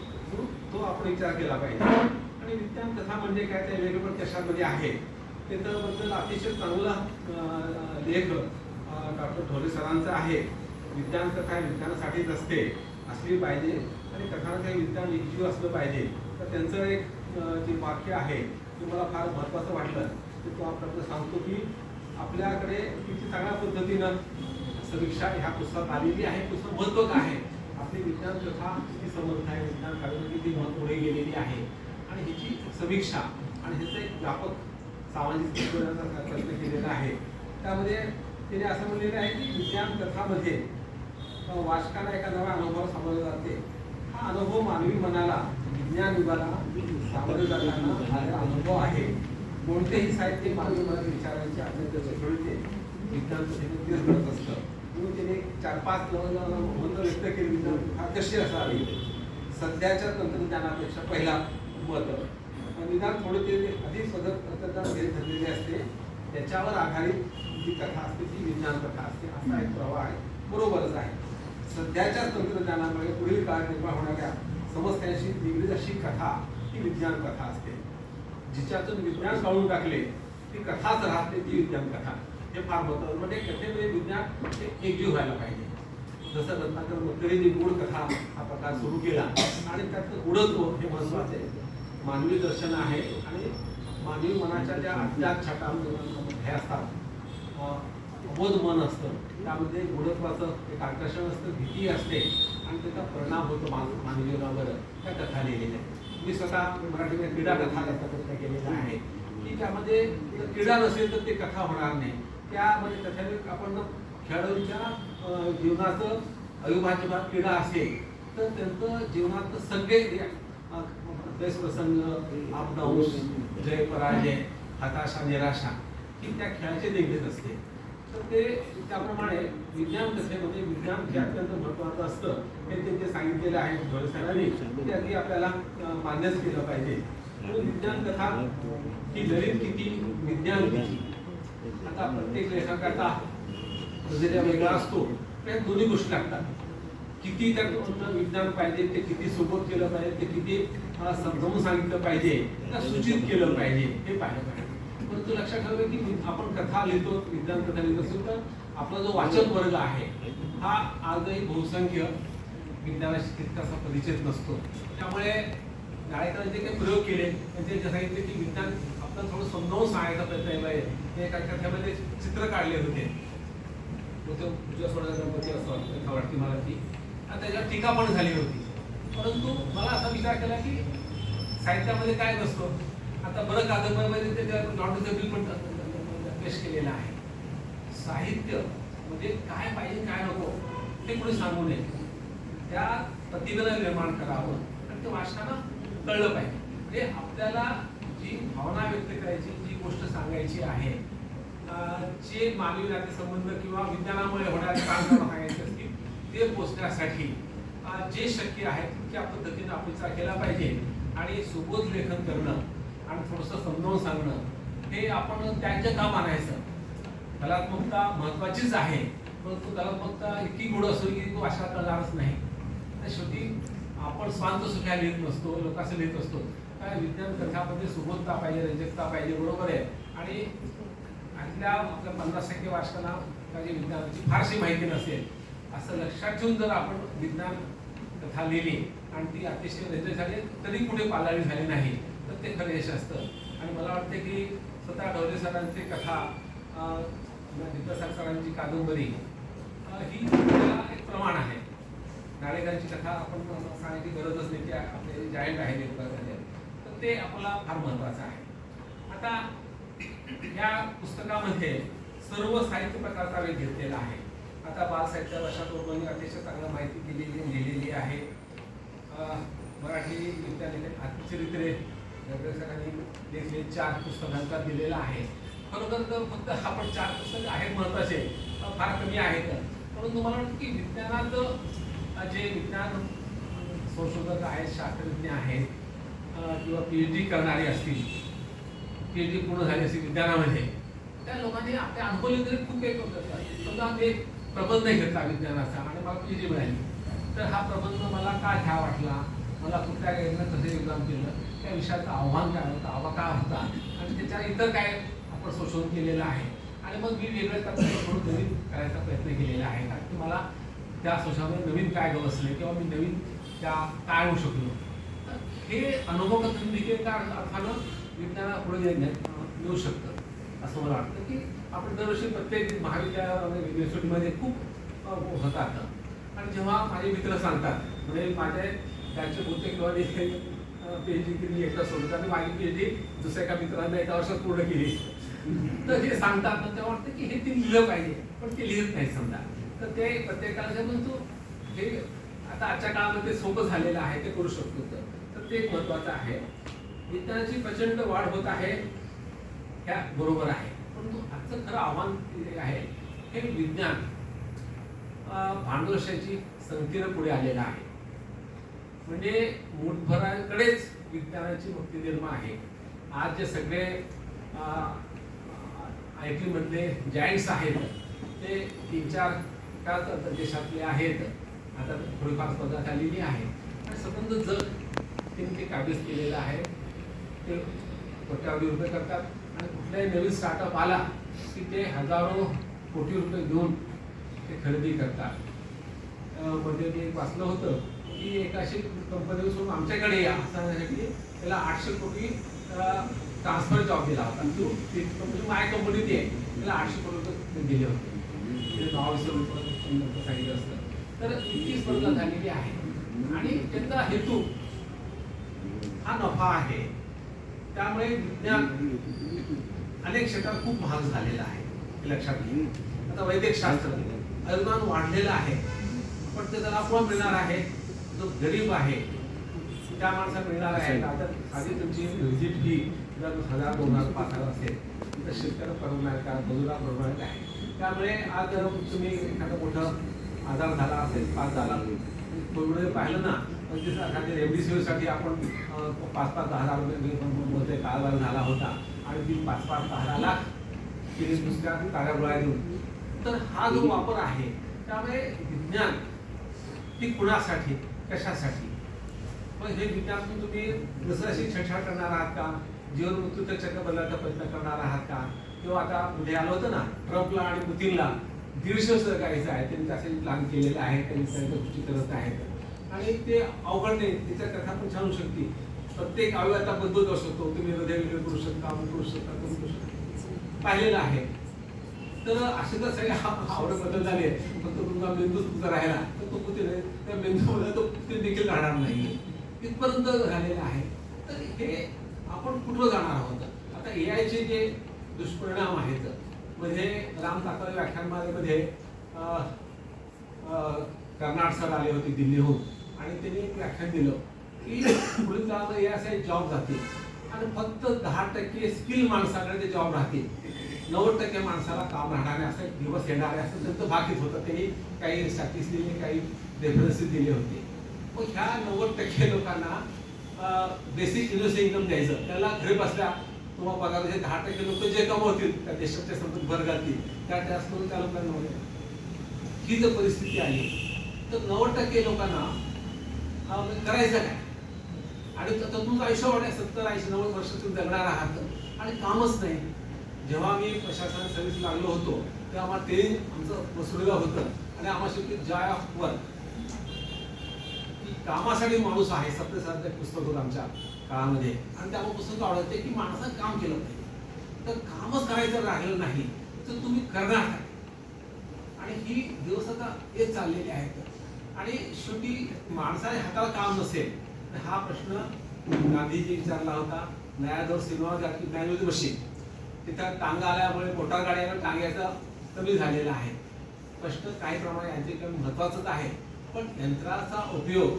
तो आपण विचार केला पाहिजे. आणि विज्ञान कथा म्हणजे काय, त्या वेगवेगळ्या कशामध्ये आहे त्याच्याबद्दल अतिशय चांगला लेख डॉक्टर ढोले सरांचा आहे. विज्ञान कथा विज्ञानासाठीच असली पाहिजे आणि कथानक विज्ञान निश्चित असलं पाहिजे. तर त्यांचं एक जे वाक्य आहे ते मला फार महत्त्वाचं वाटलं ते तो आपल्याला सांगतो की आपल्याकडे किती चांगल्या पद्धतीनं समीक्षा ह्या पुस्तकात आलेली आहे. पुस्तक महत्त्व काय आहे, आपली विज्ञान कथा किती समर्थ आहे, विज्ञान काढून किती पुढे गेलेली आहे आणि ह्याची समीक्षा आणि ह्याचं एक व्यापक सामाजिक प्रयत्न केलेला आहे. त्यामध्ये त्याने असं म्हणलेलं आहे की विज्ञान कथामध्ये वाचकाला एका नव्या अनुभवाला सामोरे जाते. हा अनुभव मानवी मनाला विज्ञान विभागाला सामोरे जाताना हा अनुभव आहे. कोणतेही साहित्य मानवी मनात विचारांची आनंद विज्ञान कथेने करत असतं. म्हणून त्याने 4-5 मत व्यक्त केली विज्ञान कशी असावी. सध्याच्या तंत्रज्ञानापेक्षा पहिला मत निदान थोडं ते अधिक तंत्रज्ञान धरलेले असते, त्याच्यावर आधारित जी कथा असते ती विज्ञान कथा असते असा एक प्रवाह आहे. बरोबरच आहे. सध्याच्या तंत्रज्ञानामुळे पुढील काळात निर्माण होणाऱ्या समस्यांशी निगडीत अशी कथा ही विज्ञान कथा असते. जिच्यातून विज्ञान काढून टाकले ती कथाच राहते, ती विज्ञान कथा. हे फार महत्त्वाचं. म्हणजे कथेमध्ये विज्ञान एकजीव व्हायला पाहिजे. जसं रत्नाकर मतकरींनी गूढ कथा हा प्रकार सुरू केला आणि त्यात गुढत्व हे महत्त्वाचं आहे. मानवी दर्शन आहे आणि मानवी मनाच्या ज्या अज्ञात छटा हे असतात, अबोध मन असतं, त्यामध्ये गुढत्वाचं एक आकर्षण असतं, भीती असते आणि त्याचा परिणाम होतो मानवी जीवनावर. त्या कथा लिहिलेल्या आहेत. मी स्वतः मराठीमध्ये क्रीडा कथा प्रयत्न केलेला आहे की त्यामध्ये क्रीडा नसेल तर ते कथा होणार नाही. त्यामध्ये कथेने आपण खेळाडूंच्या जीवनाचं अविभाज्य भाग क्रीडा असेल तर त्यांचं जीवनात सगळे प्रसंग, अपडाऊन, जय पराजय, हताशा, निराशा ही त्या खेळाचे देखील असते. तर ते त्याप्रमाणे विज्ञान कथेमध्ये विज्ञान जे अत्यंत महत्त्वाचं असतं हे त्यांचे सांगितलेलं आहे ढोले सरांनी, ते अगदी आपल्याला मान्यच केलं पाहिजे. म्हणून विज्ञान कथा ही ललित किती, विज्ञान किती. आता प्रत्येक लेखकाचा नजरिया वेगळा असतो, त्या दोन्ही गोष्टी लागतात. किती त्यात विज्ञान पाहिजे, ते किती सोबत केलं पाहिजे, ते किती समजावून सांगितलं पाहिजे, त्या सूचित केलं पाहिजे हे पाहिलं पाहिजे. परंतु लक्षात ठेवा की आपण कथा लिहितो, विज्ञान कथा लिहित असतो तर आपला जो वाचक वर्ग आहे हा आजही बहुसंख्य विज्ञानाशी तितकासा परिचित नसतो. त्यामुळे गायकाने जे काही प्रयोग केले म्हणजे जे सांगितले की विज्ञान आपल्याला थोडं समजावून सांगायचा प्रयत्न केला आहे. ते एका कथेमध्ये चित्र काढले होते, उजव्या सोडा गणपती असं वाटते मला ती, आणि त्याच्यावर टीका पण झाली होती. परंतु मला असा विचार केला की साहित्यामध्ये काय नसतो. आता बरं कादंबरीमध्ये ते लॉन्ड्रीचं बिल पण पेश केलेलं आहे. साहित्य म्हणजे काय पाहिजे काय नको ते कोणी सांगू नये. त्या प्रतिभेला निर्माण करावं आणि ते वाचताना कळलं पाहिजे. म्हणजे आपल्याला जी भावना व्यक्त करायची, जी गोष्ट सांगायची आहे, जे मानवी नातेसंबंध किंवा विज्ञानामुळे होणारे काम सांगायचे असतील ते पोचण्यासाठी जे शक्य आहे त्या पद्धतीने आपण केला पाहिजे. आणि सुबोध लेखन करणं आणि थोडंसं समजावून सांगणं हे आपण त्यांचं काम आणायचं. कलात्मकता महत्वाचीच आहे, परंतु कलात्मकता इतकी गोड असून की तो अशा कळणारच नाही. शेवटी आपण स्वांत सुख्या लिहित नसतो, लोकांचं लिहित असतो. काय विज्ञान कथामध्ये सुबोधता पाहिजे, रंजकता पाहिजे, बरोबर आहे. आणि आपल्या 50% वाचकांना काही विज्ञानाची फारशी माहिती नसेल असं लक्षात ठेवून जर आपण विज्ञान कथा लिहिली आणि ती अतिशय रंजक झाली तरी कुठे पालाळी झाली नाही तर ते खरं यश असतं. आणि मला वाटतं की स्वतः ढवले सरांची कथा, विद्यासागर सरांची कादंबरी ही त्याला एक प्रमाण आहे. नाडेकरांची कथा आपण सांगायची गरजच नाही की आपले जायंट आहे तर ते आपल्याला फार महत्वाचं आहे. आता या पुस्तकामध्ये सर्व साहित्य प्रकारचा वेध घेतलेला आहे. आता बालसाहित्य वर्षात अतिशय चांगलं माहिती लिहिलेली आहे. मराठी विद्यालेखन आत्मचरित्रे सरांनी लेखले 4 पुस्तकांचा दिलेला आहे. खरोखर तर फक्त आपण 4 पुस्तकं आहेत महत्वाचे फार कमी आहेत. परंतु मला वाटतं की विज्ञानात जे विज्ञान संशोधक आहेत, शास्त्रज्ञ आहेत किंवा PhD करणारे असतील, PhD पूर्ण झाली असेल विज्ञानामध्ये, त्या लोकांनी आपल्या अनुभवले तरी खूप एक होतं. समजा ते प्रबंध घेतला विज्ञानाचा आणि मला PhD मिळाली तर हा प्रबंध मला का घ्या वाटला, मला कुठल्या गाडीनं कसं योगदान केलं, त्या विषयाचं आव्हान काय होतं, आव्हान काय होता आणि त्याच्या इतर काय आपण संशोधन केलेलं आहे. आणि मग मी वेगळ्या प्रकारे थोडं नवीन करायचा प्रयत्न केलेला आहे. कारण की मला त्या संशोधनामध्ये नवीन काय गवसले किंवा मी नवीन त्या काय होऊ शकलो. तर हे अनुभव कथन अर्थानं विज्ञानाला पुढे नेऊ शकतं असं मला वाटतं. की आपण दरवर्षी प्रत्येक महाविद्यालयामध्ये युनिव्हर्सिटीमध्ये खूप होतात. आणि जेव्हा माझे मित्र सांगतात म्हणजे माझे त्यांचे बहुतेक PhD केली एकदा सोडत आणि माझी PhD दुसऱ्या एका मित्रांना एका वर्षात पूर्ण केली तर हे सांगतात तेव्हा वाटतं की हे ते लिहिलं पाहिजे पण ते लिहित नाही समजा. तर ते प्रत्येकाला परंतु हे आता आजच्या काळामध्ये सोपं झालेलं आहे, ते करू शकतो. तर ते एक महत्वाचं आहे. विज्ञानाची प्रचंड वाढ होत आहे ह्या बरोबर आहे, परंतु आजचं खरं आव्हान आहे हे विज्ञान भांडवलशाहीची संख्येनं पुढे आलेलं आहे. म्हणजे मूठभराकडेच विज्ञानाची मुक्ती निर्माण आहे. आज जे सगळे IT मधले जायंट्स आहेत ते 3-4 देशातले आहेत. आता थोडीफार स्पर्धा झालेली आहे आणि संबंध जग त्यांनी ते काबीज केलेलं आहे. ते कोट्यावधी रुपये करतात आणि कुठलाही नवीन स्टार्टअप आला की ते हजारो कोटी रुपये घेऊन ते खरेदी करतात. मध्ये मी वाचलं होतं की एक अशी कंपनी सोडून आमच्याकडे या सांगण्यासाठी त्याला 800 कोटी ट्रान्सफर जॉब दिला होता. तो ती कंपनी माझ्या कंपनीत आहे, त्याला 800 कोटी रुपये दिले होते. ते नाव सांगितलं असतं. तर इतकी स्पर्धा झालेली आहे आणि त्याचा हेतू हा नफा आहे. त्यामुळे विज्ञान अनेक क्षेत्रात खूप महाग झालेला आहे हे लक्षात घ्या. आता वैद्यकशास्त्र अनुदान वाढलेलं आहे पण ते त्याला कोण मिळणार आहे, जो गरीब आहे त्या माणसाला मिळणार आहे. आता आधी तुमची व्हिजिट फी जर 1000, 2000, 5000 असेल तर शेतकऱ्याला परवडणार का, मजुराला परवडणार आहे. त्यामुळे आज जर तुम्ही एखादं मोठं आजार झाला असेल, पास झाला थोडं पाहिलं ना म्हणजे रेमडेसिवीरसाठी आपण 5-5, 10 रुपये काळाबार झाला होता आणि ती 5-10 लाख केली दुसऱ्या काळ्या गोळ्या देऊन. तर हा जो वापर आहे त्यामुळे विज्ञान ती कुणासाठी, कशासाठी, मग हे विज्ञान तुम्ही दुसऱ्या शिक्षण करणार आहात का, जीवन मृत्यूचं चक्र बदलायचा प्रयत्न करणार आहात का, किंवा आता पुढे आलं होतं ना ट्रम्पला आणि पुतीनला 150 वर्ष जगायचं आहे, त्यांनी असे प्लॅन केलेले आहे, त्यांनी सर्व गोष्टी करत आहेत आणि ते अवघड नाही. त्याच्या कथा पण छान होऊ शकते. प्रत्येक अवयव आता बदलत असतो. तुम्ही हृदय वेगळे करू शकता, करू शकता, करू शकता, पाहिलेलं आहे. तर असे तर सगळे आवड बदल झाले. फक्त तुमचा मेंदू तुमचा राहिला तर तो पुतीन त्या मेंदूमध्ये तो पुतीन देखील राहणार नाही इथपर्यंत झालेला आहे. तर हे आपण कुठं जाणार आहोत? आता एआयचे जे दुष्परिणाम आहेत मध्ये राम ताकरे व्याख्यानमालेमध्ये कर्नाड सर आले होते दिल्लीहून आणि त्यांनी एक व्याख्यान दिलं की पुढील काळात एआयचे जॉब जातील आणि फक्त 10% स्किल माणसाकडे ते जॉब राहतील, 90% माणसाला काम राहणार नाही, असं दिवस येणार आहे असं त्यांचं भाकीत होतं. त्यांनी काही स्टॅटिस्टिक्स दिले, काही रेफरन्सेस दिले होते. मग ह्या 90% लोकांना बेसिक युनिव्हर्सल इन्कम द्यायचं, त्याला घरी बसल्या तुम्हाला पगार 10% लोक जे कमवतील त्या देशाच्या संपत्ती भर घालतील त्या टॅक्स करून त्या लोकांना मिळेल. ही जर परिस्थिती आली तर 90% लोकांना करायचं काय? आणि आता तुमचं आयुष्य वाढेल 70, 80, 90 वर्ष तुम्ही जगणार आहात आणि कामच नाही. जेव्हा मी प्रशासन सर्व्हिस लागलो होतो तेव्हा आम्हाला ते आमचं मसुरीला होतं आणि आम्हाला शेवटी जॉय ऑफ वर्क की कामासाठी माणूस आहे सत्तेसारखं पुस्तक होतं आमच्या काळामध्ये आणि त्यामुळे पुस्तक आवडते की माणसानं काम केलं पाहिजे. तर कामच करायचं राहिलं नाही तर तुम्ही करणार काय? आणि ही दिवस आता येत चाललेली आहेत आणि शेवटी माणसाच्या हाताला काम नसेल तर हा प्रश्न गांधीजी विचारला होता. न्यायाधीश सिनेमा न्यायवादी मशीन तिथं टांगा आल्यामुळे मोटार गाड्या टांग्याचा कमी झालेला आहे. प्रश्न काही प्रमाणात यांचे कमी महत्वाचंच आहे पण यंत्राचा उपयोग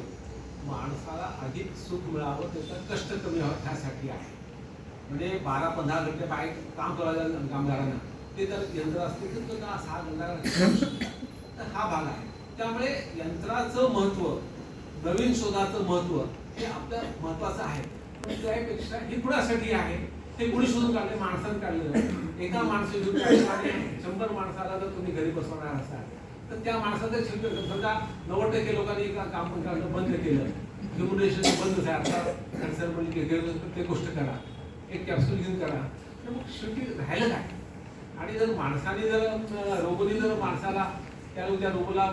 माणसाला अधिक सुख मिळावं त्याचं कष्ट कमी व्हावं त्यासाठी आहे. म्हणजे 12-15 घंटे बाहेर काम करायला कामगारांना ते जर यंत्र असते तर तो 6 घंटा तर हा भाग आहे. त्यामुळे यंत्राचं महत्व, नवीन शोधाचं महत्व हे आपलं महत्वाचं आहे. पण त्यापेक्षा हे कुणासाठी आहे ते कुणी शोधून काढले? माणसानं काढलेलं. एका माणसाने 100 माणसाला जर तुम्ही घरी बसवणार असाल तर त्या माणसाचं समजा 90% लोकांनी काम करणं बंद केलं, ह्युमनेशन बंद आहे आता कॅन्सर म्हणजे प्रत्येक गोष्ट करा, एक कॅप्सूल घेऊन करा, तर मग शेवटी राहिलं काय? आणि जर माणसाने जर रोबोनी जर माणसाला त्या रोबोला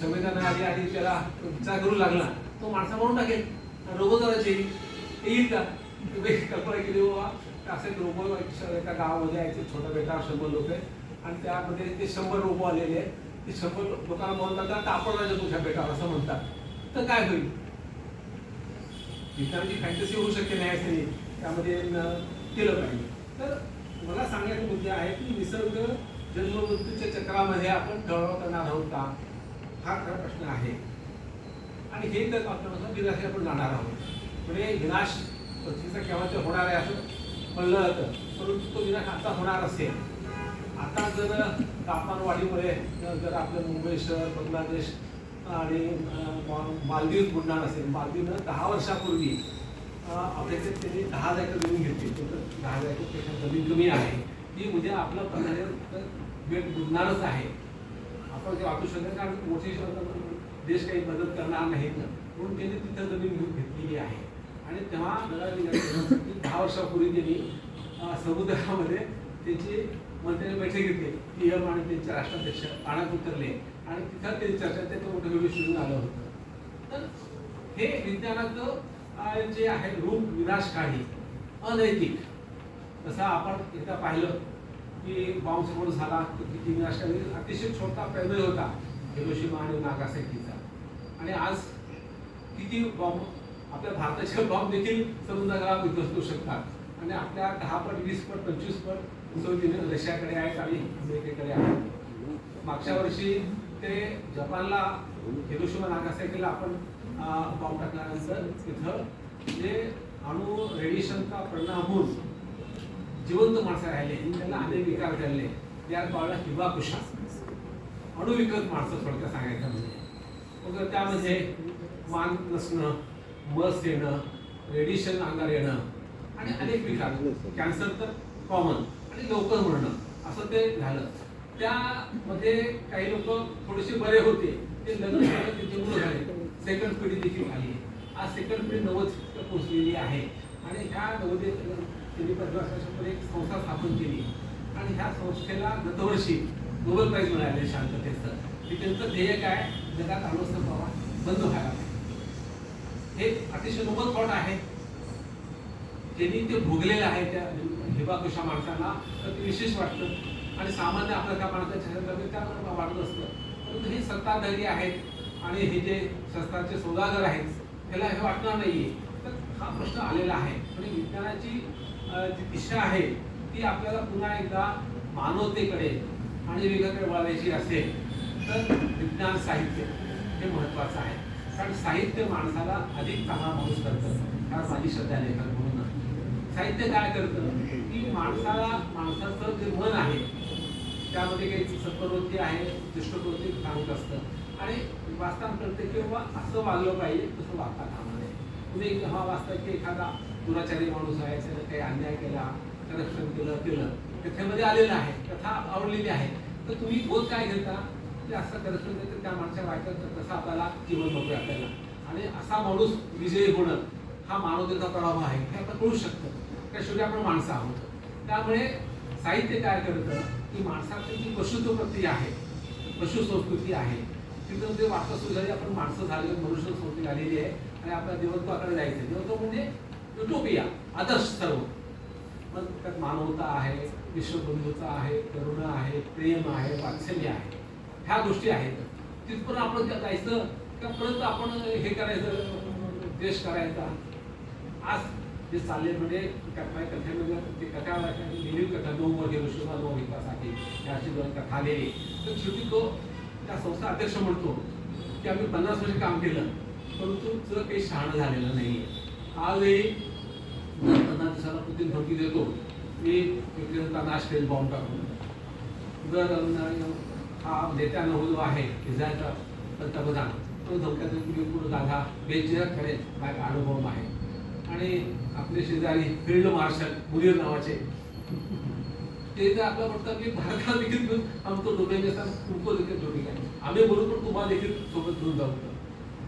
संवेदना आली आणि त्याला उपचार करू लागला तो माणसा म्हणून टाकेल रोबो करायचे येईल का? कल्पना केली बाबा असे रोबो एका गावामध्ये यायचे छोटा बेटा 100 लोक आहे आणि त्यामध्ये ते 100 रोबो आलेले आहेत. ते 100 लोकांना म्हणतात आपण राजा तुझ्या बेटावर असं म्हणतात तर काय होईल? विचारांची फॅन्टसी होऊ शकते नाही असं त्यामध्ये केलं पाहिजे. तर मला सांगायचे मुद्दे आहे की निसर्ग जन्ममृत्यूच्या चक्रामध्ये आपण ठळवळ करणार आहोत का? हा खरा प्रश्न आहे आणि हे तर आपल्याला विनाशाला आपण जाणार आहोत. म्हणजे विनाश पृथ्वीचा केव्हा ते होणार आहे असं म्हणलं जातं परंतु तो विनाश आता होणार असेल. आता जर तापमान वाढीमुळे जर आपलं मुंबई शहर, बांगलादेश आणि मालदीव बुडणार असेल, मालदीवनं 10 वर्षापूर्वी अमेरिकेत त्यांनी 10,000 एकर जमीन घेतली, 10,000 एकरपेक्षा जमीन कमी आहे ती उद्या आपला वेळ बुडणारच आहे. आपण ते वाटू शकतो कारण मोठी देश काही मदत करणार नाहीत म्हणून त्यांनी तिथं जमीन घेतलेली आहे. आणि तेव्हा 10 वर्षापूर्वी त्यांनी समुद्रामध्ये त्याची मंत्र्यांनी बैठक घेतली, पीएम आणि त्यांचे राष्ट्राध्यक्ष पाण्यात उतरले आणि तिथं ते चर्चा त्याचं मोठं व्हिडिओ शोधून आलं होतं. तर हे विज्ञानाचं जे आहे रूप विनाशकारी अनैतिक. तसं आपण एकदा पाहिलं की बॉम्बस्फोट झाला तो किती विनाशकारी, अतिशय छोटा पैदल होता हिरोशिमा आणि नागासाकीचा आणि आज किती बॉम्ब आपल्या भारताचे बॉम्ब देखील समुद्राला विध्वस्त होऊ शकतात आणि आपल्या 10 पट 20 पट 25 पट रशियाकडे आहेत आणि अमेरिकेकडे आहेत. मागच्या वर्षी ते जपानला हिरोशिमा नागासाकीला आपण बॉम्ब टाकल्यानंतर तिथं जे अणु रेडिएशनचा परिणाम होऊन जिवंत माणसं राहिले त्यांना अनेक विकार झाले. त्या काळाला हिबाकुशा अणुविकृत माणसं थोडक्यात सांगायचं म्हणजे त्यामध्ये मान नसणं, मस येणं, रेडिएशन अंगावर येणं आणि अनेक विकार, कॅन्सर तर कॉमन आणि लवकर मरणं असं ते झालं. त्यामध्ये काही लोक थोडेसे बरे होते, ते लग्न झालं, त्यांचे मुलं झाले, सेकंड पिढी देखील आली. आज सेकंड पिढी 90 पोहोचलेली आहे आणि ह्या 90 त्यांनी 15 वर्षापूर्वी एक संस्था स्थापन केली आणि ह्या संस्थेला गतवर्षी नोबेल प्राईज मिळाले शांततेचं. की त्यांचं ध्येय काय? जगात अण्वस्त्र प्रवाह बंद व्हायला पाहिजे. हे अतिशय नोबल थॉट आहे, त्यांनी ते भोगलेलं आहे त्या हिबाकुशा माणसांना. तर ते विशेष वाटतं आणि सामान्य आपल्या त्या माणसाच्या त्या वाटत असतं. परंतु हे सत्ताधारी आहेत आणि हे जे शस्त्राचे सौदागर आहेत त्याला हे वाटणार नाहीये. तर हा प्रश्न आलेला आहे. आणि विज्ञानाची जी दिशा आहे ती आपल्याला पुन्हा एकदा मानवतेकडे आणि वेगाकडे वळवायची असेल तर विज्ञान साहित्य हे महत्त्वाचं आहे. कारण साहित्य माणसाला अधिक चांगला माणूस करतं. कारण माझी श्रद्धा लेखक म्हणून साहित्य काय करतं की माणसाचं जे मन आहे त्यामध्ये काही सत्प्रवृत्ती आहे, दुष्टप्रवृत्ती सांगत असतं आणि वाचताना कळतं की बाबा असं वागलं पाहिजे तसं वागता कामा नये. तुम्ही जेव्हा वाचता की एखादा दुराचारी माणूस आहे, त्याने काही अन्याय केला, करप्शन केलं कथेमध्ये आलेलं आहे, कथा आवडलेली आहे, तर तुम्ही बोध काय घेता की असं करप्शन देतं त्या माणसाच्या वाईटाचं कसं आपल्याला जीवन नको आपल्याला आणि असा माणूस विजयी होणं हा मानवतेचा पराभव आहे हे आपल्याला कळू शकतं. त्या शेवटी आपण माणसं आहोत. त्यामुळे साहित्य काय करतं की माणसाची जी पशुत्ववृत्ती आहे, पशु संस्कृती आहे, तिथं जे वाटतं सुरू झाली आपण माणसं झाली, मनुष्य संस्कृती आलेली आहे आणि आपल्या देवत्वाकडे जायचं. देवत्व म्हणजे युटोपिया, आदर्श सर्व. मग त्यात मानवता आहे, विश्वबंधुता आहे, करुणा आहे, प्रेम आहे, वात्सल्य आहे, ह्या गोष्टी आहेत. तिथपर्यंत आपण जायचं का परत आपण हे करायचं, द्वेष करायचा. आज जे चालले म्हणजे कथेमध्ये ते कथा लिहिली कथा 9 वर्षे विश्वमा 9 विकासाठी याची 2 कथा लिहिली. तर शेवटी तो त्या संस्था अध्यक्ष म्हणतो की आम्ही 50 वर्ष काम केलं परंतु तुझं काही शहाणं झालेलं नाही आहे. आजही 15 दिवसाला पुतीन धमकी देतो मी विक्रेता नाश करेल बॉम्ब टाकून. जर हा नेत्या नवलो आहे इस्रायलचा पंतप्रधान तो धमक्यात पुढे दादा बेचिराग करेल काय अनुभव आहे. आणि आपले शेजारी फील्ड मार्शल मुनीर नावाचे ते जर आपलं म्हणतात की भारताला देखील घेऊन आमचं डोक्याने तुमचं देखील डोके आहे आम्ही बोलू पण तुम्हाला देखील सोबत घेऊन जाऊ.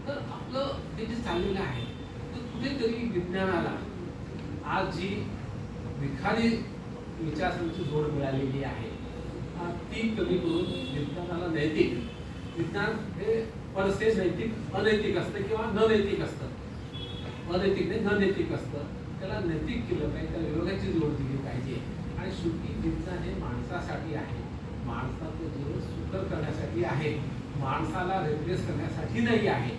तर आपलं हे जे चाललेलं आहे तर कुठेतरी विज्ञानाला आज जी विखारी विचारसरणीची जोड मिळालेली आहे ती कमी करून विज्ञानाला नैतिक, विज्ञान हे परसे नैतिक अनैतिक असतं किंवा न नैतिक असतं. अनैतिक नाही न नैतिक असतं. त्याला नैतिक केलं पाहिजे, त्याला विरोधाची जोड दिली पाहिजे. आणि शेवटी विज्ञान हे माणसासाठी आहे, माणसाचं जीवन सुकर करण्यासाठी आहे, माणसाला रिप्लेस करण्यासाठी नाही आहे.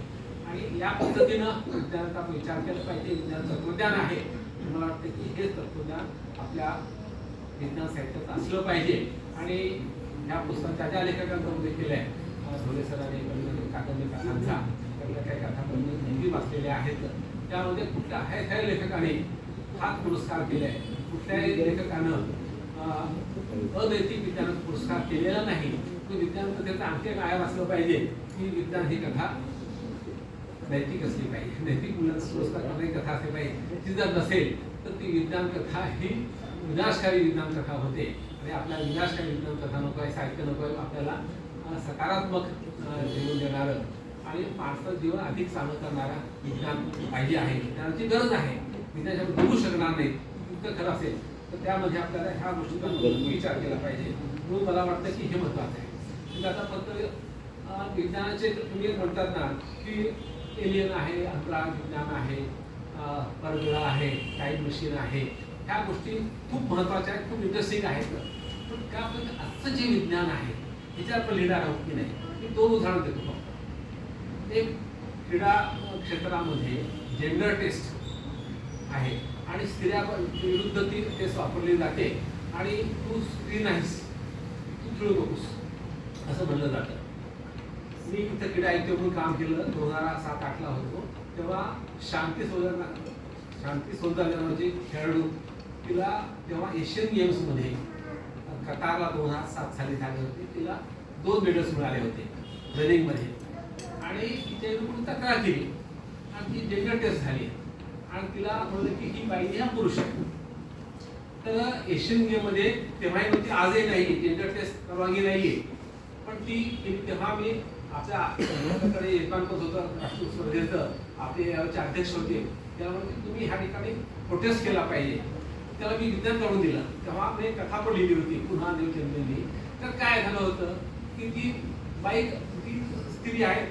आणि या पद्धतीनं विज्ञानाचा आपण विचार केला पाहिजे. विज्ञान तत्वज्ञान आहे. मला वाटतं की हे तत्वज्ञान आपल्या विज्ञान साहित्यात असलं पाहिजे. आणि ह्या पुस्तकाच्या ज्या लेखकांचा उल्लेख केला आहे धोले सरांनी कादंबरी कथांचा त्यातल्या काही कथा नेहमी वाचलेल्या आहेत. त्यामध्ये कुठल्याही लेखकाने हाच पुरस्कार केला आहे. कुठल्याही लेखकानं अनैतिक विज्ञानाचा पुरस्कार केलेला नाही. तो विज्ञान कथेचा आणखी काय असलं पाहिजे की विज्ञान ही कथा नैतिक असली पाहिजे, नैतिक मूल्याचा पुरस्कार करणारी कथा असली पाहिजे. ती जर नसेल तर ती विज्ञान कथा ही विनाशकारी विज्ञान कथा होते. आणि आपल्याला विनाशकारी विज्ञान कथा नको आहे, साहित्य नको आहे. आपल्याला सकारात्मक जीवन देणारं आणि माणसाचं जीवन अधिक चांगलं करणारं विज्ञान पाहिजे आहे. विज्ञानाची गरज आहे. विज्ञान जगू शकणार नाही इतकं खरं असेल तर त्यामध्ये आपल्याला ह्या गोष्टीचा विचार केला पाहिजे. म्हणून मला वाटतं की हे महत्त्वाचं आहे. आता फक्त विज्ञानाचे तुम्ही म्हणतात ना की एलियन आहे, अंतराळ विज्ञान आहे, परग्रह आहे, टाईम मशीन आहे, ह्या गोष्टी खूप महत्त्वाच्या आहेत, खूप इंटरेस्टिंग आहेत. पण त्यापैकी आजचं जे विज्ञान आहे ह्याच्यात आपण लिहिणार आहोत की नाही. मी 2 उदाहरण देतो फक्त. एक क्रीडा क्षेत्रामध्ये जेंडर टेस्ट आहे आणि स्त्रिया विरुद्ध ती टेस्ट वापरली जाते आणि तू स्त्री नाहीस, तू खेळू नकोस असं म्हणलं जातं. मी इथं क्रीडा आयुक्त म्हणून काम केलं 2007-08 होतो. तेव्हा शांती सोलदार नावाची खेळाडू तिला तेव्हा एशियन गेम्समध्ये कतारला 2007 साली झाले होते. तिला 2 मेडल्स मिळाले होते रनिंगमध्ये. आणि तिच्या कोणी तक्रार केली आणि ती जेंडर टेस्ट झाली आणि तिला म्हणलं की ही बाई हा पुरुष आहे. तर एशियन गेममध्ये तेव्हाही नव्हती, आजही नाही, जेंडर टेस्ट परवानगी नाही आहे. पण ती तेव्हा मी आपल्याकडे यजमानपद होतं राष्ट्रीय स्पर्धेचं, आपले याचे अध्यक्ष होते. त्यामुळे तुम्ही ह्या ठिकाणी प्रोटेस्ट केला पाहिजे. त्याला मी विज्ञान करून दिलं. तेव्हा मी कथा पण लिहिली होती पुन्हा देवचंद्रनी. तर काय झालं होतं की ती बाई ती स्त्री आहे,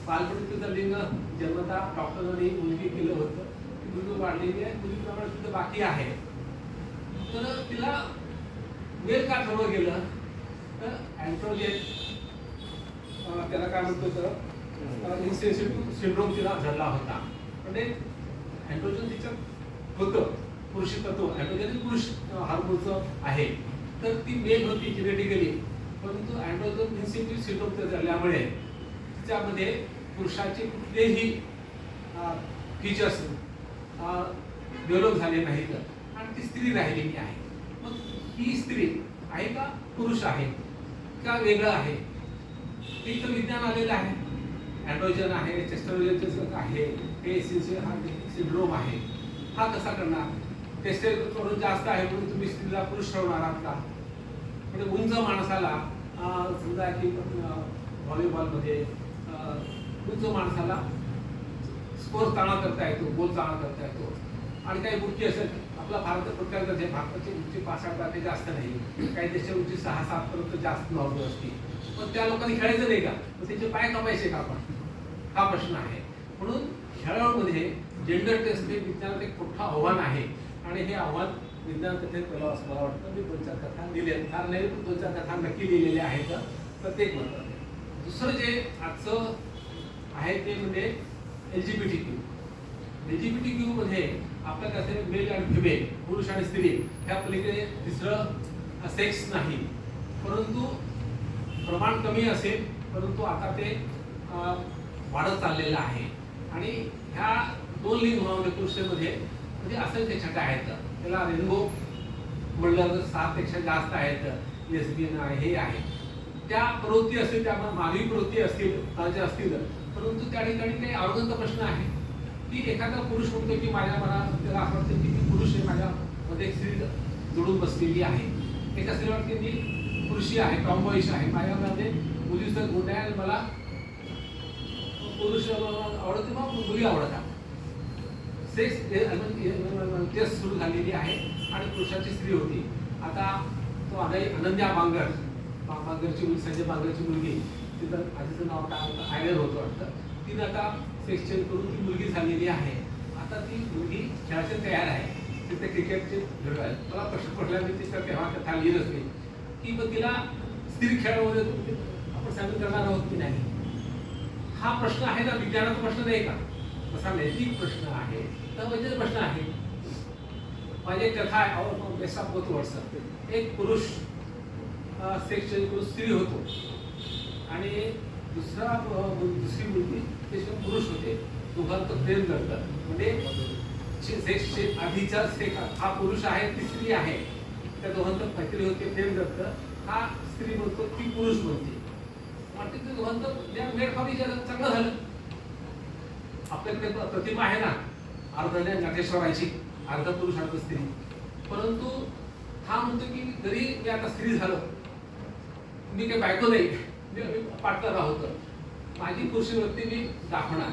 बालपणी तिचं लिंग जन्मता डॉक्टरांनी मुलगी केलं होतं, ती मुलगी वाढलेली आहे, मुलीप्रमाणे तिथं बाकी आहे. तर तिला मेल का ठरवलं गेलं तर अँड्रोजेन त्याला काय म्हणतो तर इन्सेन्सिटिव्ह सिंड्रोम तिला झाला होता. म्हणजे अँड्रोजन तिच्यात होतं, पुरुषी तत्व अँड्रोजन हे पुरुष हार्मोनचं आहे, तर ती मेल होती जेनेटिकली. परंतु अँड्रोजन इन्सेन्सिटिव्ह सिंड्रोम झाल्यामुळे त्यामध्ये पुरुषाचे कुठलेही फीचर्स डेव्हलप झाले नाहीत आणि ती स्त्री राहिलेली आहे. मग ही स्त्री आहे का पुरुष आहे का वेगळं आहे, हे तर विज्ञान आलेलं आहे. अँड्रोजन आहे, टेस्टोस्टेरोन आहे, हे सिंड्रोम आहे. हा कसा करणार? टेस्टोस्टेरोन जास्त आहे म्हणून तुम्ही स्त्रीला पुरुष ठरवणार आहात का? म्हणजे उंच माणसाला समजा की व्हॉलीबॉलमध्ये उंच माणसाला स्कोर चांगला करता येतो, गोल चांगला करता येतो, आणि काही गोष्टी असेल. आपला भारत प्रकार जे भारताची उंची 65 ते जास्त नाही, काही देशाची उंची 6-7 पर्यंत जास्त नॉर्मल असते. पण त्या लोकांनी खेळायचं नाही का? मग त्यांचे पाय कापायचे का आपण? हा प्रश्न आहे. म्हणून खेळाडूमध्ये जेंडर टेस्ट हे विज्ञानात एक मोठं आव्हान आहे आणि हे आव्हान विज्ञान कथेत पहिलं असं मला वाटतं. मी 2-4 कथा लिहिल्या, फार नाही पण 2-4 कथा नक्की लिहिलेल्या आहेत प्रत्येक महत्त्वाचे. दुसरं जे आजचं आहे ते म्हणजे LGBTQ. LGBTQ मध्ये आपल्या कसे मेल आणि फिमेल, पुरुष आणि स्त्री ह्या पलीकडे तिसरं सेक्स नाही, परंतु प्रमाण कमी असेल, परंतु आता ते वाढत चाललेलं आहे. आणि ह्या दोन लिंग भावामध्ये पुरुषामध्ये म्हणजे असंख्य छटा आहेत. त्याला रेनबो म्हणलं तर 7 पेक्षा जास्त आहेत. लेस्बियन आहे, हे आहे. त्या प्रवृत्ती असतील, त्या मानवी प्रवृत्ती असतील ज्या असतील, परंतु त्या ठिकाणी काही अवघड प्रश्न आहे की एखादा पुरुष म्हणतो की माझ्या मनात त्याला असं वाटतं की मी पुरुष आहे, माझ्यामध्ये एक स्त्री जोडून बसलेली आहे. एका स्त्रीला वाटते मी पुरुषी आहे, टॉमबॉईश आहे, माझ्यामध्ये मुलीचं गुण आहे आणि मला पुरुष आवडते मग मुली आवडतात. सेक्स टेस्ट सुरू झालेली आहे आणि पुरुषाची स्त्री होती. आता तो अनन्या बांगरची मुलगी, संजय बांगरची मुलगी, तिथं आधीचं नाव काय होतं, आयडर होतं वाटतं. तिने आता सेक्स चेंज करून ती मुलगी झालेली आहे. आता ती मुलगी खेळायला तयार आहे, तिथे क्रिकेटचे खेळ आहेत. मला प्रश्न पडला, मी तिचा तेव्हा कथा लिहिलंच नाही की मग तिला स्त्री खेळामध्ये आपण सामील करणार आहोत की नाही. हा प्रश्न आहे ना, विज्ञानाचा प्रश्न नाही का, तसा नैतिक प्रश्न आहे, तर वैज्ञानिक प्रश्न आहे. माझी एक कथा आहे, बेस्ट ऑफ बोथ वर्ड्स. एक पुरुष सेक्स चेंज करून स्त्री होतो आणि दुसरी मुलगी त्याच्यावर पुरुष होते. दोघांचं प्रेम करतात. म्हणजे सेक्स आधीचा सेक्स हा पुरुष आहे, ती स्त्री आहे, त्या दोघांचं मैत्री होते, प्रेम करतं. हा स्त्री म्हणतो, ती पुरुष म्हणते. वाटते ते दोघांचं मेळखावी चांगलं झालं. आपल्याकडे प्रतिमा आहे ना अर्धल्या नटेश्वराची, अर्ध पुरुष अर्ध स्त्री. परंतु हा म्हणतो की जरी मी आता स्त्री झालो, मी काही बायको नाही, मी पार्टनर आहोत, माझी पुरुषी वृत्ती मी दाखवणार.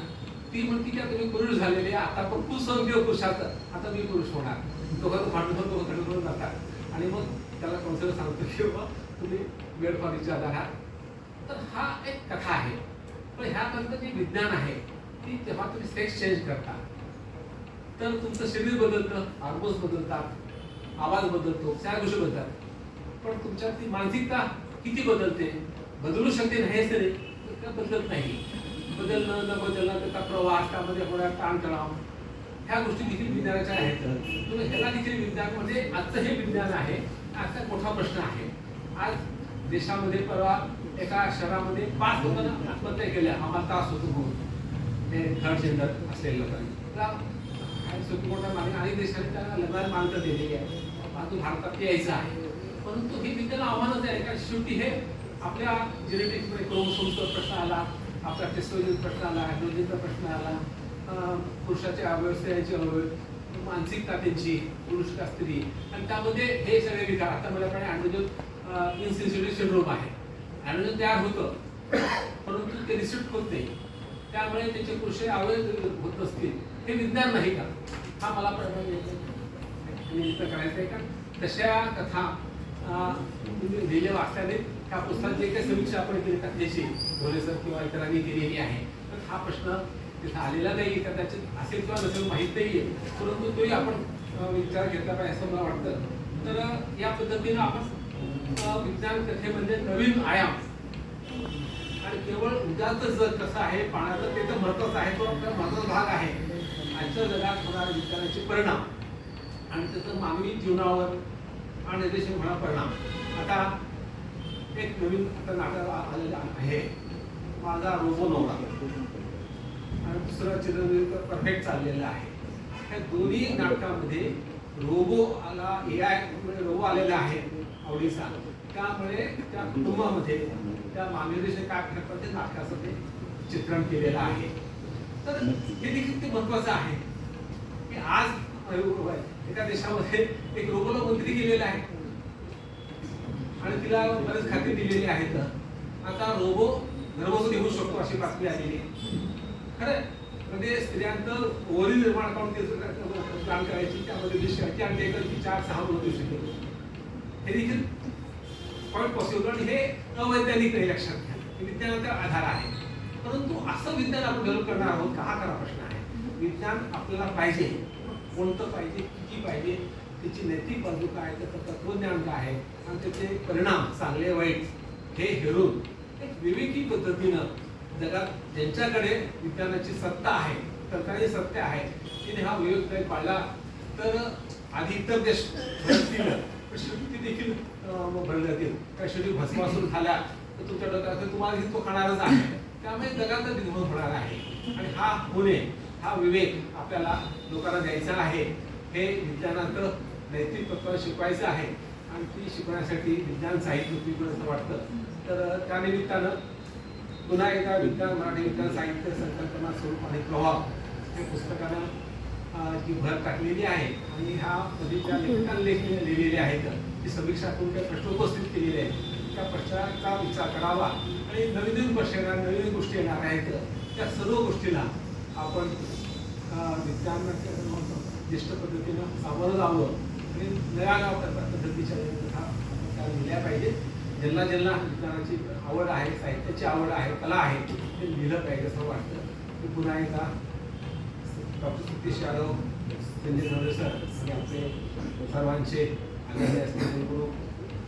ती म्हणते की आता मी पुरुष झालेले, आता पण तू सहन घेऊ पुरुषाचं, आता मी पुरुष होणार. दोघांचं भांडण दोघं जातात आणि मग त्याला काउन्सिलर सांगतो की बाबा तुम्ही वेळफारीचे आधार आहात. तर हा एक कथा आहे. पण ह्यानंतर जे विज्ञान आहे की जेव्हा तुम्ही सेक्स चेंज करता तर तुमचं शरीर बदलतं, हार्मोन्स बदलतात, आवाज बदलतो, त्या गोष्टी बदलतात. पण तुमच्यात ती मानसिकता किती बदलते? बदलू शकते नाही तरी त्या बदलत नाही. बदलणं न बदलणं, त्याचा प्रवास, त्यामध्ये होणारा ताणतणाव, ह्या गोष्टी देखील विज्ञानाच्या आहेत. तुम्ही ह्याला देखील विज्ञान म्हणजे आजचं हे विज्ञान आहे. आजचा मोठा प्रश्न आहे. आज देशामध्ये परवा एका शहरामध्ये 5 लोकांना आत्महत्या केल्या, आम्हाला त्रास होतो म्हणून, हे थर्ड जेंडर असलेल्या लोकांनी. सुप्रीम कोर्टाने अनेक देशांनी त्यांना लग्नाला मान्यता दिलेली आहे. आता भारतात यायचं आहे. परंतु हे विज्ञान आव्हानच आहे. कारण शेवटी हे आपल्या जेनेटिक्समध्ये क्रोमोसोमचा प्रश्न आला, आपला टेस्टोस्टेरोनचा प्रश्न आला, हायड्रोजनचा प्रश्न आला, पुरुषाच्या अवयव, स्त्रियांचे अवयव, मानसिकता त्यांची, पुरुष का स्त्री, आणि त्यामध्ये हे सगळे विकार. आता माझ्याकडे अँड्रोजन इन्सेन्सिटिव्ह सिंड्रोम आहे. अँड्रोजन तयार होतं परंतु ते रिसिप्ट होत नाही, त्यामुळे त्याचे पुरुष अवयव होत असतील. हे विज्ञान नाही का? हा मला करायचं आहे का? तशा कथा तुम्ही लिहिले वाचल्याने त्या पुस्तकात जे काही समीक्षा आपण केली कथेची ढोलेसर किंवा इतरांनी केलेली आहे, तर हा प्रश्न तिथं आलेला नाही. कदाचित असेल किंवा नसेल माहीत नाही आहे, परंतु तोही आपण विचार घेतला पाहिजे असं मला वाटतं. तर या पद्धतीनं आपण विज्ञान कथेमध्ये नवीन आयाम आणि केवळ उद्याचं जग कसं आहे, पाण्याचं ते तर महत्त्वाचं आहे, तो आपला महत्त्वाचा भाग आहे. खालच्या जगात होणारे विज्ञानाचे परिणाम आणि त्याचं मानवी जीवनावर आणि देशावर होणारा परिणाम. आता एक नवीन आता नाटक आलेलं आहे, माझा रोबो नवरा, आणि दुसरं चिरंजीव परफेक्ट चाललेलं आहे. ह्या दोन्ही नाटकामध्ये रोबो आला, AI रोबो आलेला आहे आवडीचा, त्यामुळे त्या कुटुंबामध्ये त्या मानवीय काय फरक पडते नाटकाचं ते चित्रण केलेलं आहे. तर हे देखील ते महत्वाचं आहे की आज एका देशामध्ये एक रोबोला मंत्री केलेला आहे आणि तिला बरेच खाते दिलेली आहेत. आता रोबो घरबसुन येऊ शकतो अशी बातमी आलेली आहे. खरं म्हणजे स्त्रियांचं ओव्हरी निर्माण करून त्याचं प्लॅन करायची, त्यामध्ये दिवशी आणि एकची 4-6 मुलं देऊ शकतो. हे देखील पॉईंट पॉसिबल आणि हे अवैज्ञानिक नाही, लक्षात घ्या. विज्ञानाचा आधार आहे, परंतु असं विज्ञान आपण डेव्हलप करणार आहोत का, हा खरा प्रश्न आहे. विज्ञान आपल्याला पाहिजे, कोणतं पाहिजे, किती पाहिजे, त्याची नैतिक बाजू काय, त्याचं तत्वज्ञान काय आहे आणि त्याचे परिणाम चांगले वाईट हे हेरून एक विवेकी पद्धतीनं जगात ज्यांच्याकडे विज्ञानाची सत्ता आहे, सरकारी सत्ता आहे, तिने हा विवेक पाळला तर आधी इतर देश भरतील, पण शेवटी देखील भरले जातील. त्या शेवटी भस्मासूर झाल्या तर तुमच्या डोक्यात तुम्हाला तो खाणारच आहे. त्यामुळे जगाचं निर्माण होणार आहे आणि हा होणे, हा विवेक आपल्याला लोकांना द्यायचा आहे. हे विज्ञानाचं नैतिक तत्व शिकवायचं आहे आणि ती शिकवण्यासाठी विज्ञान साहित्य उपयोगी असं वाटतं. तर त्यानिमित्तानं पुन्हा एकदा विज्ञान, मराठी विज्ञान साहित्य संकल्पना, स्वरूप आणि प्रभाव हे पुस्तकानं जी भर टाकलेली आहे आणि ह्या मध्ये ज्या लेखकांनी लिहिलेले आहेत ती समीक्षा करून काही प्रश्न उपस्थित केलेले आहेत, त्या प्रश्नाचा विचार करावा आणि नवीन नवीन प्रश्न येणार, नवीन गोष्टी येणार आहेत. त्या सर्व गोष्टीला आपण विज्ञान ज्येष्ठ पद्धतीनं सामोरं जावं आणि नव्या पद्धतीच्या त्या लिहिल्या पाहिजेत. ज्यांना ज्यांना विज्ञानाची आवड आहे, साहित्याची आवड आहे, कला आहे, ते लिहिलं पाहिजे असं वाटतं. मी पुन्हा एकदा डॉक्टर सतीश यादव, संजय धवरे सर आणि आपले सर्वांचे आलेले असलेले गुरु,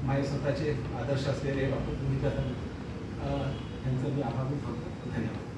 माझे स्वतःचे आदर्श असलेले डॉक्टर भूमिका सर यांचं मी आभार मानतो. धन्यवाद.